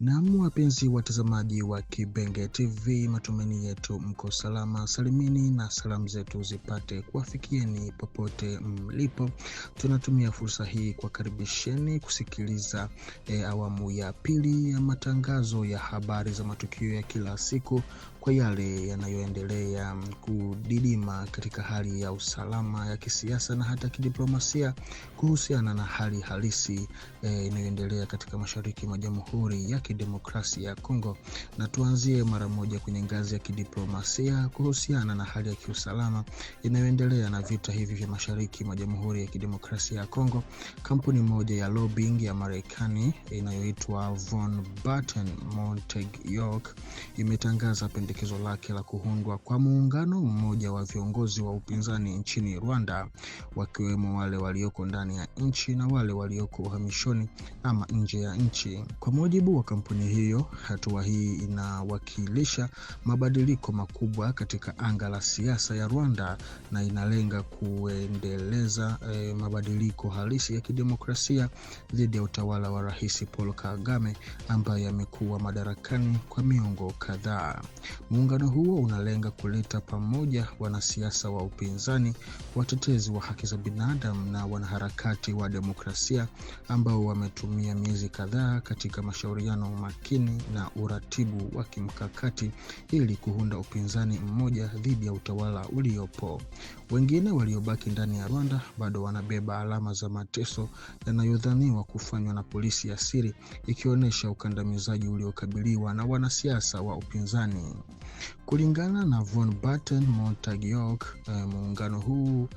Naam, wapenzi watazamaji wa Kibenge TV, matumaini yetu mko salama salimini na salamu zetu zipate kuwafikieni popote mlipo. Tunatumia fursa hii kuwakaribisheni kusikiliza awamu ya pili ya matangazo ya habari za matukio ya kila siku kwa yale yanayoendelea kudidima katika hali ya usalama ya kisiasa na hata kidiplomasia kuhusiana na hali halisi inayoendelea katika mashariki mwa Jamhuri ya Kidemokrasia ya Kongo. Na tuanzie mara moja kwenye ngazi ya kidiplomasia kuhusiana na hali ya kiusalama inayoendelea na vita hivi vya mashariki mwa Jamhuri ya Kidemokrasia ya Kongo. Kampuni moja ya lobbying ya Marekani inayoitwa Von Barton Montague imetangaza pendekezo lake la kuundwa kwa muungano mmoja wa viongozi wa upinzani nchini Rwanda, wakiwemo wale walioko ndani ya nchi na wale walioko uhamishoni ama nje ya nchi. Kwa mujibu wa kampuni hiyo, hatua hii inawakilisha mabadiliko makubwa katika anga la siasa ya Rwanda na inalenga kuendeleza mabadiliko halisi ya kidemokrasia dhidi ya utawala wa Rais Paul Kagame ambaye amekuwa madarakani kwa miongo kadhaa. Muungano huo unalenga kuleta pamoja wanasiasa wa upinzani, watetezi wa haki za binadamu na wanaharakati wa demokrasia ambao wametumia miezi kadhaa katika mashauriano makini na uratibu wa kimkakati ili kuunda upinzani mmoja dhidi ya utawala uliopo. Wengine waliobaki ndani ya Rwanda bado wanabeba alama za mateso yanayodhaniwa kufanywa na polisi ya siri, ikionyesha ukandamizaji uliokabiliwa na wanasiasa wa upinzani. Kulingana na Von Barton Montague, muungano huu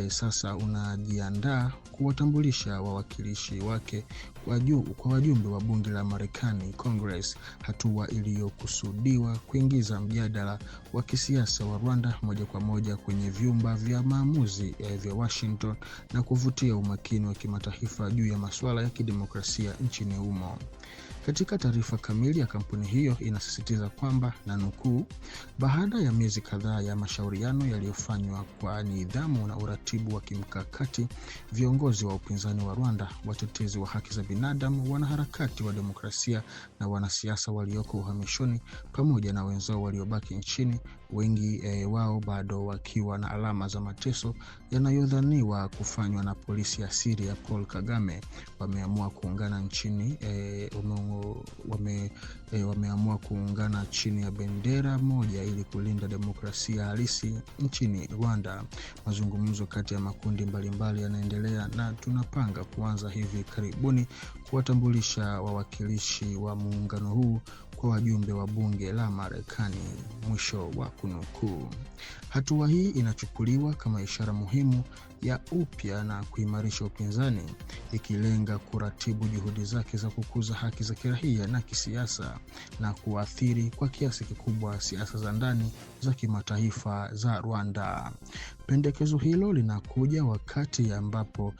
sasa unajiandaa kuwatambulisha wawakilishi wake kwa wajumbe wa bunge la Marekani Congress, hatua iliyokusudiwa kuingiza mjadala wa kisiasa wa Rwanda moja kwa moja kwenye vyumba vya maamuzi vya Washington na kuvutia umakini wa kimataifa juu ya masuala ya kidemokrasia nchini humo. Katika taarifa kamili ya kampuni hiyo inasisitiza kwamba, na nukuu, baada ya miezi kadhaa ya mashauriano yaliyofanywa kwa nidhamu na uratibu wa kimkakati, viongozi wa upinzani wa Rwanda, watetezi wa haki za binadamu, wanaharakati wa demokrasia na wanasiasa walioko uhamishoni pamoja na wenzao waliobaki nchini, wengi wao bado wakiwa na alama za mateso yanayodhaniwa kufanywa na polisi ya siri ya Paul Kagame, wameamua kuungana chini ya bendera moja ili kulinda demokrasia halisi nchini Rwanda. Mazungumzo kati ya makundi mbalimbali yanaendelea na tunapanga kuanza hivi karibuni kuwatambulisha wawakilishi wa muungano huu kwa wajumbe wa bunge la Marekani, mwisho wa kunukuu. Hatua hii inachukuliwa kama ishara muhimu ya upya na kuimarisha upinzani, ikilenga kuratibu juhudi zake za kukuza haki za kiraia na kisiasa na kuathiri kwa kiasi kikubwa siasa za ndani za kimataifa za Rwanda. Pendekezo hilo linakuja wakati ambapo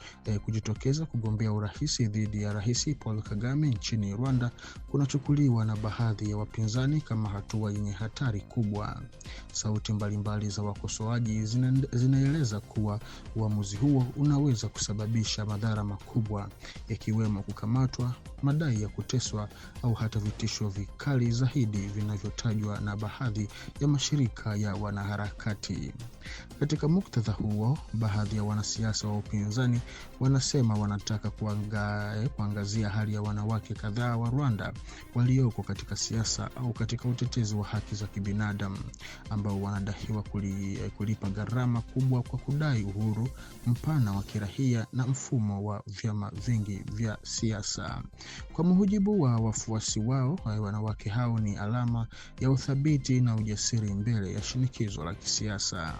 kujitokeza kugombea urais dhidi ya Rais Paul Kagame nchini Rwanda kunachukuliwa na baadhi ya wapinzani kama hatua yenye hatari kubwa. Sauti mbalimbali za wakosoaji zinaeleza kuwa uamuzi huo unaweza kusababisha madhara makubwa, ikiwemo kukamatwa, madai ya kuteswa au hata vitisho vikali zaidi vinavyotajwa na baadhi ya mashirika ya wanaharakati. Katika muktadha huo, baadhi ya wanasiasa wa upinzani wanasema wanataka kuangazia hali ya wanawake kadhaa wa Rwanda walioko katika siasa au katika utetezi wa haki za kibinadamu, ambao wanadaiwa kulipa gharama kubwa kwa kudai uhuru mpana wa kiraia na mfumo wa vyama vingi vya siasa. Kwa mujibu wa wafuasi wao, wanawake hao ni alama ya uthabiti na ujasiri mbele ya shinikizo la kisiasa.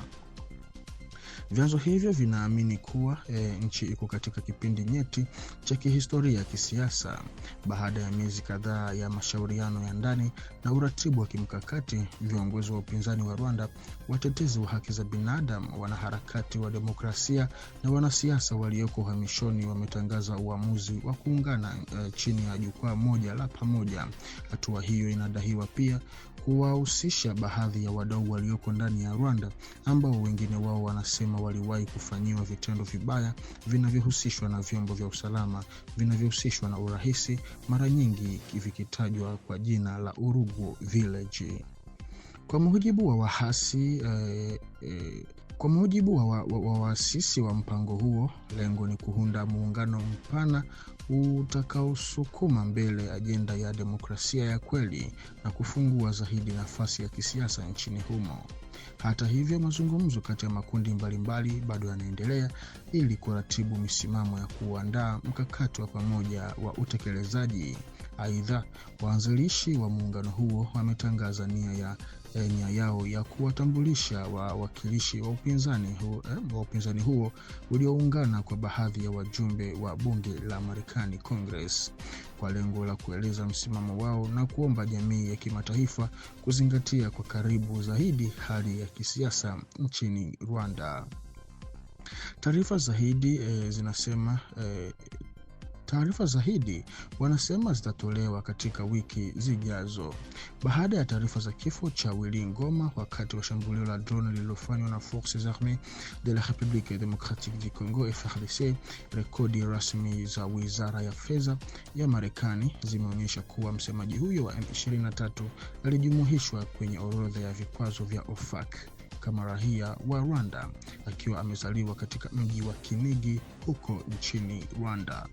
Vyanzo hivyo vinaamini kuwa nchi iko katika kipindi nyeti cha kihistoria ya kisiasa. Baada ya miezi kadhaa ya mashauriano ya ndani na uratibu wa kimkakati, viongozi wa upinzani wa Rwanda, watetezi wa haki za binadamu, wanaharakati wa demokrasia na wanasiasa walioko uhamishoni wametangaza uamuzi wa kuungana chini ya jukwaa moja la pamoja. Hatua hiyo inadaiwa pia kuwahusisha baadhi ya wadau walioko ndani ya Rwanda ambao wengine wao wanasema kama waliwahi kufanyiwa vitendo vibaya vinavyohusishwa na vyombo vya usalama, vinavyohusishwa na urahisi, mara nyingi vikitajwa kwa jina la Urugu Village. Kwa mujibu wa waasisi wa mpango huo, lengo ni kuunda muungano mpana utakaosukuma mbele ajenda ya demokrasia ya kweli na kufungua zaidi nafasi ya kisiasa nchini humo. Hata hivyo, mazungumzo kati ya makundi mbalimbali bado yanaendelea ili kuratibu misimamo ya kuandaa mkakati wa pamoja wa utekelezaji. Aidha, waanzilishi wa muungano huo wametangaza nia yao ya kuwatambulisha wawakilishi wa upinzani huo ulioungana kwa baadhi ya wajumbe wa bunge la Marekani Congress, kwa lengo la kueleza msimamo wao na kuomba jamii ya kimataifa kuzingatia kwa karibu zaidi hali ya kisiasa nchini Rwanda. Taarifa zaidi wanasema zitatolewa katika wiki zijazo. Baada ya taarifa za kifo cha Willy Ngoma wakati wa shambulio la drone lililofanywa na Forces Armées de la République Démocratique du Congo FARDC, rekodi rasmi za Wizara ya Fedha ya Marekani zimeonyesha kuwa msemaji huyo wa M23 alijumuishwa kwenye orodha ya vikwazo vya OFAC kama raia wa Rwanda, akiwa amezaliwa katika mji wa Kinigi huko nchini Rwanda.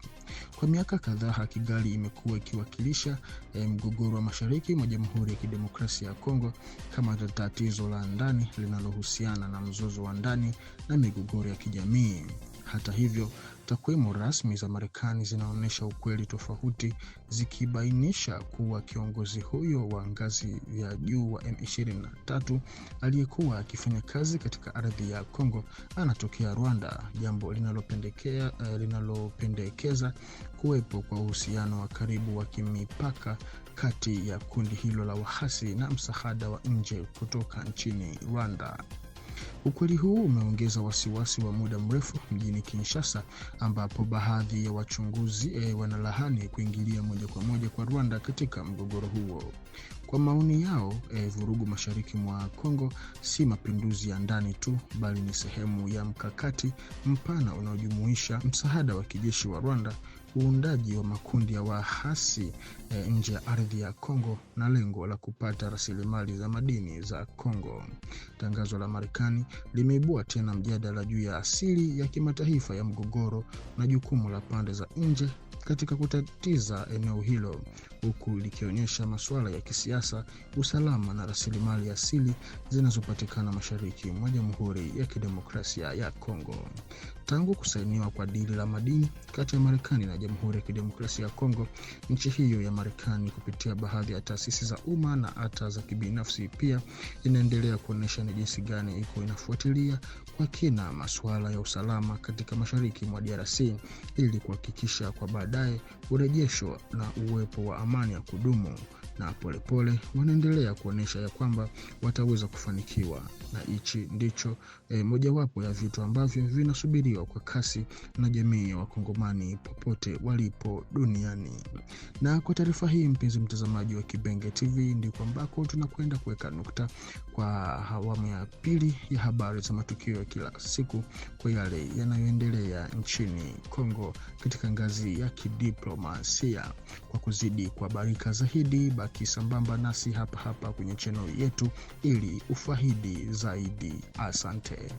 Kwa miaka kadhaa, Kigali imekuwa ikiwakilisha mgogoro wa mashariki mwa Jamhuri ya Kidemokrasia ya Kongo kama tatizo la ndani linalohusiana na mzozo wa ndani na migogoro ya kijamii. Hata hivyo, takwimu rasmi za Marekani zinaonyesha ukweli tofauti, zikibainisha kuwa kiongozi huyo wa ngazi ya juu wa M23 aliyekuwa akifanya kazi katika ardhi ya Kongo anatokea Rwanda, jambo linalopendekeza kuwepo kwa uhusiano wa karibu wa kimipaka kati ya kundi hilo la wahasi na msaada wa nje kutoka nchini Rwanda. Ukweli huu umeongeza wasiwasi wa muda mrefu mjini Kinshasa, ambapo baadhi ya wachunguzi wanalaani kuingilia moja kwa moja kwa Rwanda katika mgogoro huo. Kwa maoni yao, vurugu mashariki mwa Kongo si mapinduzi ya ndani tu, bali ni sehemu ya mkakati mpana unaojumuisha msaada wa kijeshi wa Rwanda, uundaji wa makundi ya wahasi nje ya ardhi ya Kongo na lengo la kupata rasilimali za madini za Kongo. Tangazo la Marekani limeibua tena mjadala juu ya asili ya kimataifa ya mgogoro na jukumu la pande za nje katika kutatiza eneo hilo, huku likionyesha masuala ya kisiasa, usalama na rasilimali asili zinazopatikana mashariki mwa Jamhuri ya Kidemokrasia ya Kongo. Tangu kusainiwa kwa dili la madini kati ya Marekani na Jamhuri ya Kidemokrasia ya Kongo, nchi hiyo ya Marekani kupitia baadhi ya taasisi za umma na hata za kibinafsi pia inaendelea kuonyesha ni jinsi gani iko inafuatilia kwa kina masuala ya usalama katika mashariki mwa DRC ili kuhakikisha kwa baadaye urejesho na uwepo wa amani ya kudumu, na polepole wanaendelea kuonyesha ya kwamba wataweza kufanikiwa, na hichi ndicho mojawapo ya vitu ambavyo vinasubiriwa kwa kasi na jamii ya Wakongomani popote walipo duniani. Na kwa taarifa hii, mpenzi mtazamaji wa Kibenge TV, ndiko ambako tunakwenda kuweka nukta kwa awamu ya pili ya habari za matukio ya kila siku kwa yale yanayoendelea nchini Kongo katika ngazi ya kidiplomasia. Kwa kuzidi kuhabarika zaidi, baki sambamba nasi hapa kwenye channel yetu ili ufaidi zaidi. Asante.